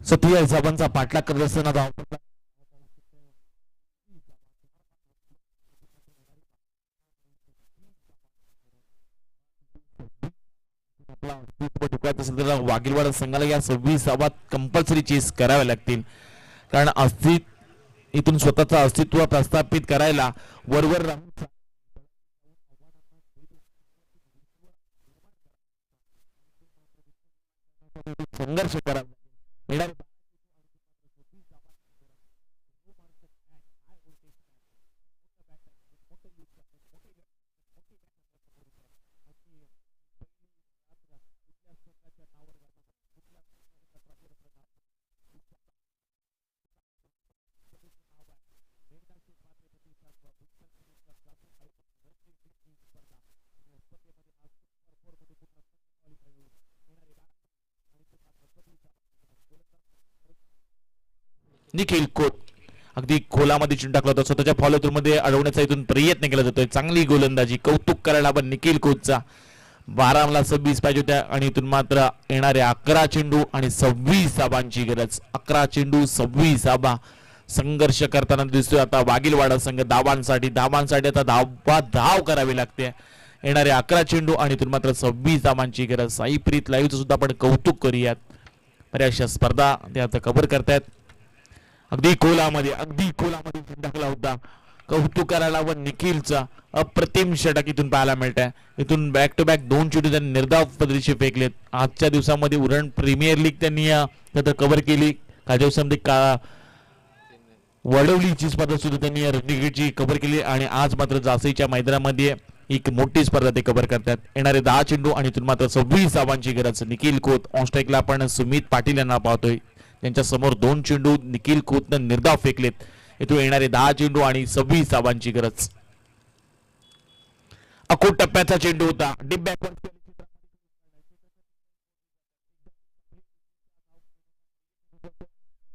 सत्या हिसाबांचा पाठलाग करत असताना धाव वाघिलवाडा संघाला या 26 धावा कंपल्सरी चेस कराव्या लागतील कारण इथून स्वतःचं अस्तित्व प्रस्थापित करायला वरवर राहून संघर्ष करावा. निखिल खोत अगदी खोलामध्ये चेंडू टाकला होता, स्वतःच्या फॉलो थ्रू मध्ये अडवण्याचा इथून प्रयत्न केला जातोय. चांगली गोलंदाजी, कौतुक करायला आपण निखिल खोतचा. 12 26 पाहिजे होत्या आणि इथून मात्र येणारे 11 चेंडू आणि 26 धाबांची गरज. 11 चेंडू 26 धाबा संघर्ष करताना दिसतोय आता वाघिलवाडा संघ. धावांसाठी आता धाव करावी लागते. येणारे 11 चेंडू आणि इथून मात्र 26 धाबांची गरज. साईप्रीत लाईव्हचं सुद्धा आपण कौतुक करूयात. बऱ्याचशा स्पर्धा ते आता कव्हर करतायत. अगदी खोलामध्ये टाकला होता. कौतुक करायला व निखिलचा अप्रतिम षटक इथून पाहायला मिळत आहे. इथून बॅक टू बॅक 2 चेंडू त्यांनी निर्धाव पद्धतीचे फेकलेत. आजच्या दिवसामध्ये उरण प्रीमियर लीग त्यांनी कव्हर केली. काही दिवसांमध्ये वडवलीची स्पर्धा सुद्धा त्यांनी या क्रिकेटची कव्हर केली आणि आज मात्र जासईच्या मैदानामध्ये एक मोठी स्पर्धा ते कव्हर करतात. येणारे 10 चेंडू आणि इथून मात्र 26 धावांची गरज. निखिल खोत ऑन स्ट्राईकला आपण सुमित पाटील यांना पाहतोय. त्यांच्या समोर 2 चेंडू निखिल खोतनं निर्धाव फेकलेत. इथून येणारे 10 चेंडू आणि 26 धावांची गरज. अकोट टप्प्याचा चेंडू होता. डीप बॅकवर्ड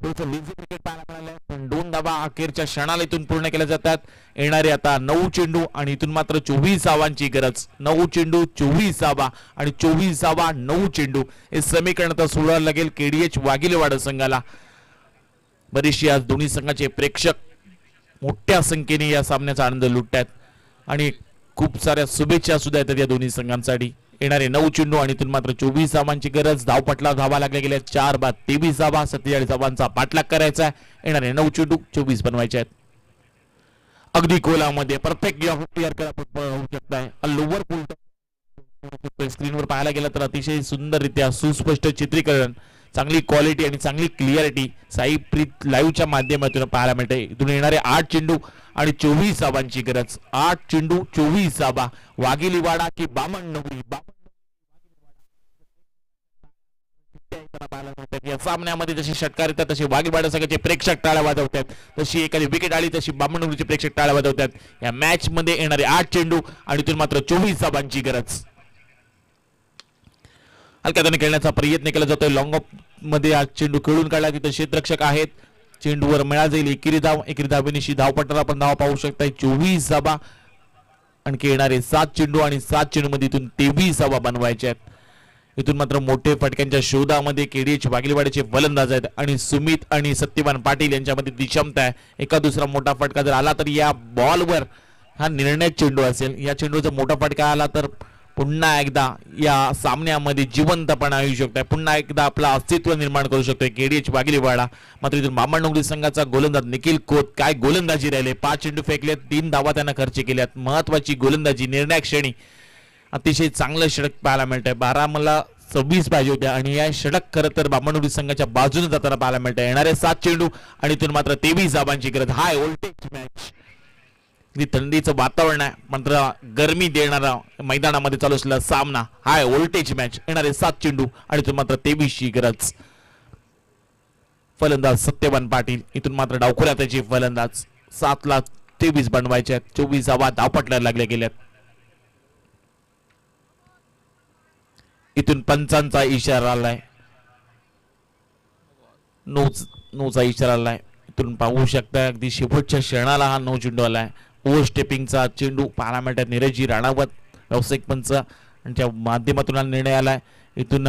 क्रिकेट पाहायला मिळालंय, पण 2 धावा अखेरच्या क्षणाला इथून पूर्ण केल्या जातात. येणारे आता 9 चेंडू आणि इथून मात्र 24 धावांची गरज. 9 चेंडू 24 धावा आणि 24 धावा 9 चेंडू हे समीकरण आता सोडायला लागेल केडीएच वाघिलवाडा संघाला. बरीचशी आज दोन्ही संघाचे प्रेक्षक मोठ्या संख्येने या सामन्याचा आनंद लुटतात आणि खूप साऱ्या शुभेच्छा सुद्धा येतात या दोन्ही संघांसाठी. येणारे 9 चेंडू आणि इथून मात्र 24 धावांची गरज. धावपटला धावा लागल्या गेल्या 4 बाद 23 धावा 47 धावांचा पाठलाग करायचा आहे. येणारे 9 चेंडू 24 बनवायचे आहेत. अगदी खोलामध्ये परफेक्ट होऊ शकताय. लोअर पूल स्क्रीनवर पाहायला गेला तर अतिशय सुंदररित्या सुस्पष्ट चित्रीकरण, चांगली क्वालिटी आणि चांगली क्लिअरिटी साईप्रीत लाईव्हच्या माध्यमातून पाहायला मिळते. इथून येणारे 8 चेंडू आणि 24 धावांची गरज. 8 चेंडू 24 धावा. वाघिलीवाडा की बामणनगरी या सामन्यामध्ये जशी षटकार येतात तशी वाघिलवाडा संघाचे प्रेक्षक टाळ्या वाजवतात. तशी एखादी विकेट आली तशी बामणनगरीचे प्रेक्षक टाळ्या वाजवतात. या मॅच मध्ये येणारे 8 चेंडू आणि इथून मात्र 24 धावांची गरज. हलक्या त्याने खेळण्याचा प्रयत्न केला जातोय. लॉंग ऑफ मध्ये हा चेंडू खेळून काढला. तिथे क्षेत्ररक्षक आहेत. चेंडूवर मिळा जाईल एकेरी धावेनिशी धावपट्टाला आपण धाव पाहू शकताय. 24 धावा आणखी येणारे 7 चेंडू आणि 7 चेंडू मध्ये इथून 23 धावा बनवायच्या आहेत. इथून मात्र मोठे फटक्यांच्या शोधामध्ये केडीएच वाघिलवाड्याचे फलंदाज आहेत आणि सुमित आणि सत्यवान पाटील यांच्यामध्ये ती क्षमता आहे. एका दुसरा मोठा फटका जर आला तर या बॉलवर हा निर्णायक चेंडू असेल. या चेंडूचा मोठा फटका आला तर पुन्हा एकदा या सामन्यामध्ये जिवंतपणा येऊ शकतो. पुन्हा एकदा आपला अस्तित्व निर्माण करू शकतोय केडीएच वाघिलवाडा. मात्र इथून बामणनगरी संघाचा गोलंदाज निखिल खोत काय गोलंदाजी राहिले. 5 चेंडू फेकलेत, 3 धावा त्यांना खर्च केल्यात. महत्वाची गोलंदाजी निर्णायक श्रेणी. अतिशय चांगलं षटक पाहायला मिळतंय. 12 मला 26 पाहिजे होत्या आणि या षटक खरं तर बामणनगरी संघाच्या बाजूने जाताना पाहायला मिळतंय. येणारे 7 चेंडू आणि इथून मात्र 23 धावांची गरज. High voltage match. थंडीचं वातावरण आहे मात्र गरमी देणारा मैदानामध्ये चालू असलेला सामना. High voltage match. येणारे 7 चेंडू आणि इथून मात्र 23 ची गरज. फलंदाज सत्यवान पाटील. इथून मात्र डावखुऱ्या त्याचे फलंदाज. 7 ला 23 बनवायचे आहेत. 24 धावा धावपटला लागल्या गेल्यात. इथून पंचांचा इशारा आलाय. नोचा इशारा आलाय. इथून पाहू शकता अगदी शेवटच्या क्षणाला हा 9 चेंडू आलाय. ओव्हर स्टेपिंगचा चेंडू पाहायला मिळतात. नीरजी राणावत व्यावसायिक पंच यांच्या माध्यमातून हा निर्णय आलाय. इथून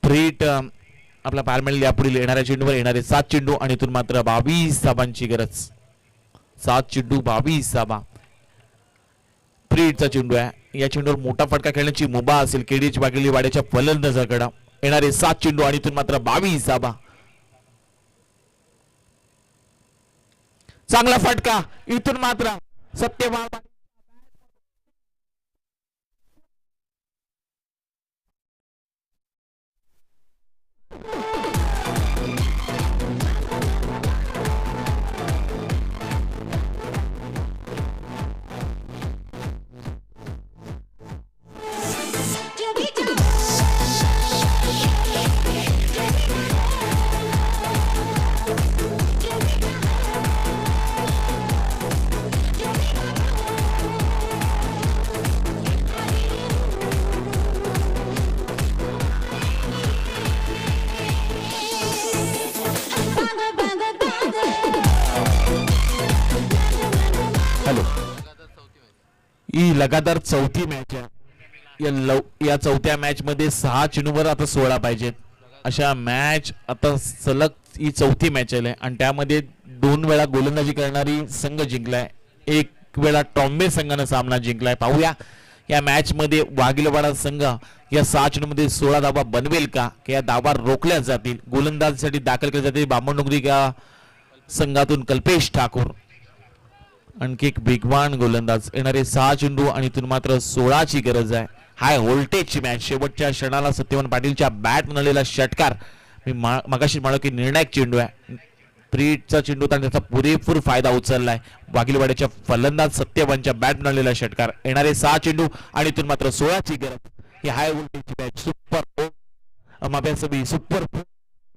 थ्रेट आपला पाहायला मिळेल. यापुढील येणाऱ्या चेंडूवर येणारे 7 चेंडू आणि इथून मात्र 22 धावांची गरज. 7 चेंडू 22 धावा. फ्रीडचा चेंडू आहे. या चेंडूवर मोठा फटका खेळण्याची मुभा असेल केडीएच वाघिलवाड्याच्या फलंदाजाकडे. येणारे 7 चेंडू आणि इथून मात्र 22 धावा. चांगला फटका. इथून मात्र सत्यवान ही लगातार चौथी मॅच आहे. या चौथ्या मॅच मध्ये 6 चेंडूवर आता 16 पाहिजेत. अशा मॅच आता सलग ही चौथी मॅच आहे आणि त्यामध्ये 2 वेळा गोलंदाजी करणारी संघ जिंकलाय, 1 वेळा टॉम्बे संघानं सामना जिंकलाय. पाहूया या मॅच मध्ये वाघिलवाडा संघ या 6 चेंडूमध्ये 16 धावा बनवेल का, की या धावा रोखल्या जातील. गोलंदाजीसाठी दाखल केले जाते बामणडोंगरी या संघातून कल्पेश ठाकूर, आणखी एक वेगवान गोलंदाज. येणारे 6 चेंडू आणि इथून मात्र 16ची गरज आहे. हाय व्होल्टेजची मॅच. शेवटच्या क्षणाला सत्यवान पाटीलच्या बॅट मिळालेला षटकार, मी मगाशी म्हणलो की निर्णायक चेंडू आहे. त्रीटचा चेंडू होता आणि त्याचा पुरेपूर फायदा उचललाय वाघिलवाड्याच्या फलंदाज सत्यवानच्या बॅट मिळालेला षटकार. येणारे 6 चेंडू आणि इथून मात्र 16ची गरज. ही हाय व्होल्टेजची मॅच. सुपर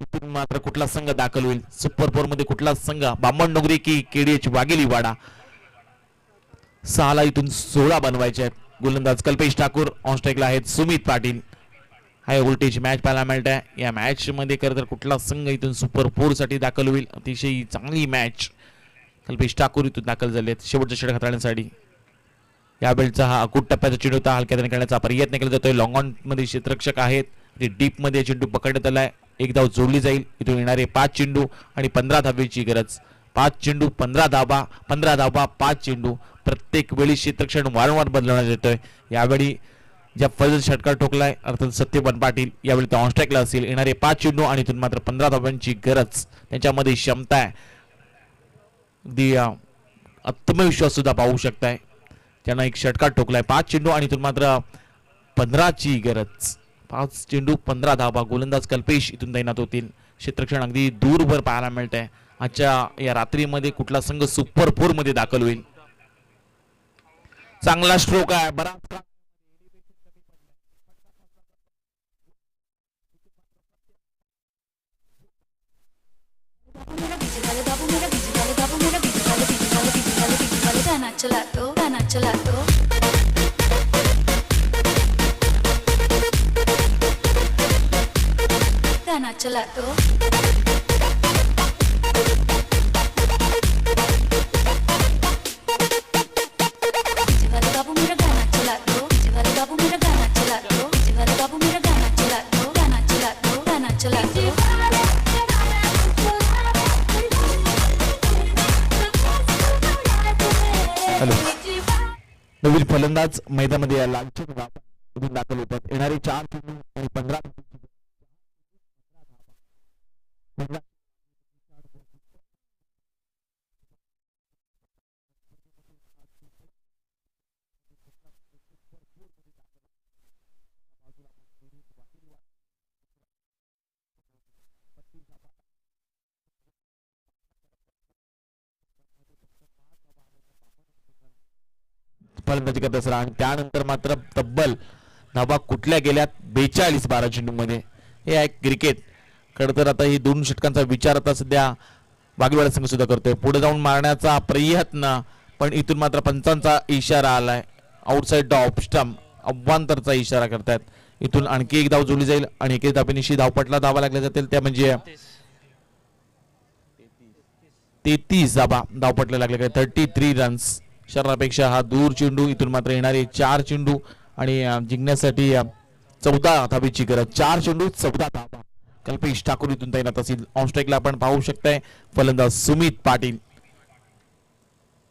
इथून मात्र कुठला संघ दाखल होईल, सुपर 4 मध्ये कुठला संघ, बामणडोंगरी की केडीएच वाघिलीवाडा. 6ला इथून 16 बनवायचे आहेत. गोलंदाज कल्पेश ठाकूर, ऑन स्ट्राईकला आहेत Sumit Patil. High voltage match पाहायला मिळत आहे. या मॅच मध्ये खरं तर कुठला संघ इथून सुपर 4 साठी दाखल होईल, अतिशय चांगली मॅच. कल्पेश ठाकूर इथून दाखल झालेत शेवटच्या षटक हाताळण्यासाठी. या बेलचा हा अकूट टप्प्याचा चेंडू होता, हलक्याने करण्याचा प्रयत्न केला जातोय. लॉंग ऑन मध्ये क्षेत्ररक्षक आहेत, डीप मध्ये चेंडू पकडण्यात आलाय. एक धाव जोडली जाईल. इथून येणारे 5 चेंडू आणि 15 धावेची गरज. 5 चेंडू 15 धावा, 15 धावा 5 चेंडू. प्रत्येक वेळी क्षेत्रक्षण वारंवार बदलवण्यात येतोय. यावेळी ज्या फलंदाज षटकार ठोकलाय अर्थात सत्यवान पाटील, यावेळी तो ऑनस्ट्राईकला असेल. येणारे 5 चेंडू आणि इथून मात्र 15 धावांची गरज. त्यांच्यामध्ये क्षमता आहे, अगदी आत्मविश्वास सुद्धा पाहू शकताय. त्यांना एक षटकार ठोकलाय. 5 चेंडू आणि इथून मात्र 15ची गरज. 5 चेंडू 15 धावा. गोलंदाज कल्पेश इथून तैनात होतील. क्षेत्रक्षण अगदी दूरवर पाहायला मिळत आहे. आजच्या या रात्रीमध्ये कुठला संघ सुपर 4 मध्ये दाखल होईल. चांगला स्ट्रोक आहे, बराच गाना चला तो गाना चला तो गाना चला तो बाबू मेरा गाना चला दो, बाबू मेरा गाना चला दो, बाबू मेरा गाना चला दो, गाना चला दो, गाना चला दो. नवीन फलंदाज मैदानामध्ये लालचंद गावण दाखल होतात. येणारे 4 चेंडू आणि 15 फलंदाजी करत असला आणि त्यानंतर मात्र तब्बल धावा कुठल्या गेल्यात 42 12 चेंडू मध्ये. हे आहे क्रिकेट. खरं तर आता ही 2 षटकांचा विचार आता सध्या वाघिलवाडा संघ सुद्धा करतोय. पुढे जाऊन मारण्याचा प्रयत्न, पण इथून मात्र पंचांचा इशारा आलाय. आउटसाइड द ऑफ स्टंप, अव्वांतरचा इशारा करतायत. इथून आणखी एक धाव जोडली जाईल आणि एकेच धावेनिशी धावपटला धावा लागल्या जातील. त्या म्हणजे 33 धावा धावपटला लागल्या. 33 रन्स. शरीरापेक्षा हा दूर चेंडू. इथून मात्र येणारे 4 चेंडू आणि जिंकण्यासाठी 14 धावेची गरज. 4 चेंडू 14 धावा. कल्पेश ठाकूर इथून तैनात असेल. ऑन स्ट्राईकला आपण पाहू शकताय फलंदाज सुमित पाटील,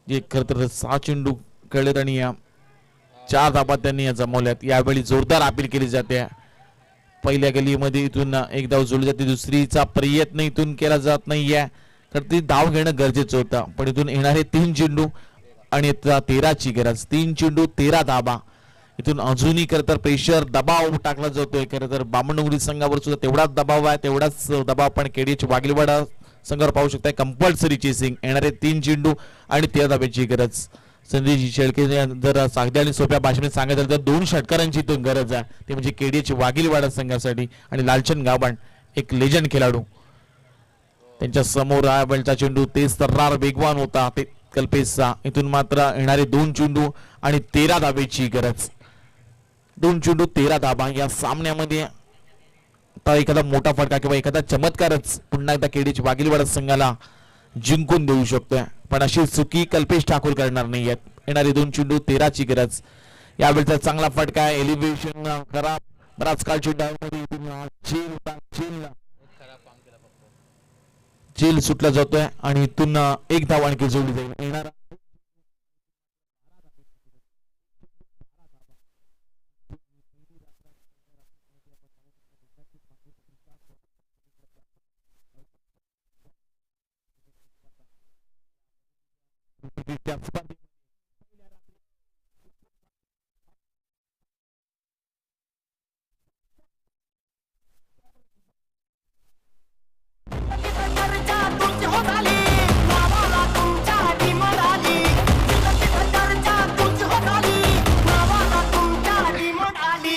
जे खरं तर 6 चेंडू खेळलेत आणि 4 धावा त्यांनी जमवल्यात. यावेळी जोरदार अपील केली जाते. पहिल्या गलीमध्ये इथून एक धाव जोडली जाते, दुसरीचा प्रयत्न इथून केला जात नाहीये. तर ती धाव घेणं गरजेचं होतं, पण इथून येणारे 3 चेंडू आणि 13ची गरज. 3 चेंडू 13 धावा. इथून अजूनही खरं तर प्रेशर दबाव टाकला जातोय. खरं तर बामणडोंगरी संघावर सुद्धा तेवढाच दबाव आहे. तेवढाच दबाव आपण केडीएच वाघिलवाडा संघावर पाहू शकताय. Compulsory chasing. येणारे 3 चेंडू आणि 13 धावेची गरज. संजय शेळके जर साध्या आणि सोप्या भाषेत सांगायचं तर 2 षटकारांची इथून गरज आहे. ते म्हणजे केडीएच वाघिलवाडा संघासाठी. आणि लालचंद गावण एक लेजंड खेळाडू, त्यांच्या समोर हा बलचा चेंडू तेज तर्रार वेगवान होता ते कल्पेशचा. इथून मात्र येणारे 2 चेंडू आणि 13 धावेची गरज. 2 चेंडू 13 धावा. या सामन्यामध्ये आता एखादा मोठा फटका किंवा एखादा चमत्कारच पुन्हा एकदा केडीएच वाघिलवाडा संघाला जिंकून देऊ शकतोय, पण अशी चुकी कल्पेश ठाकूर करणार नाहीयेत. येणारे 2 चेंडू 13ची गरज. यावेळेचा चांगला फटका आहे. एलिव्हेशन खराब. बराच काळ चेंडूमध्ये चेल सुटला जातोय आणि इथून एक धाव आणखी जोडली जाईल. येणारा त्या स्पर्धेत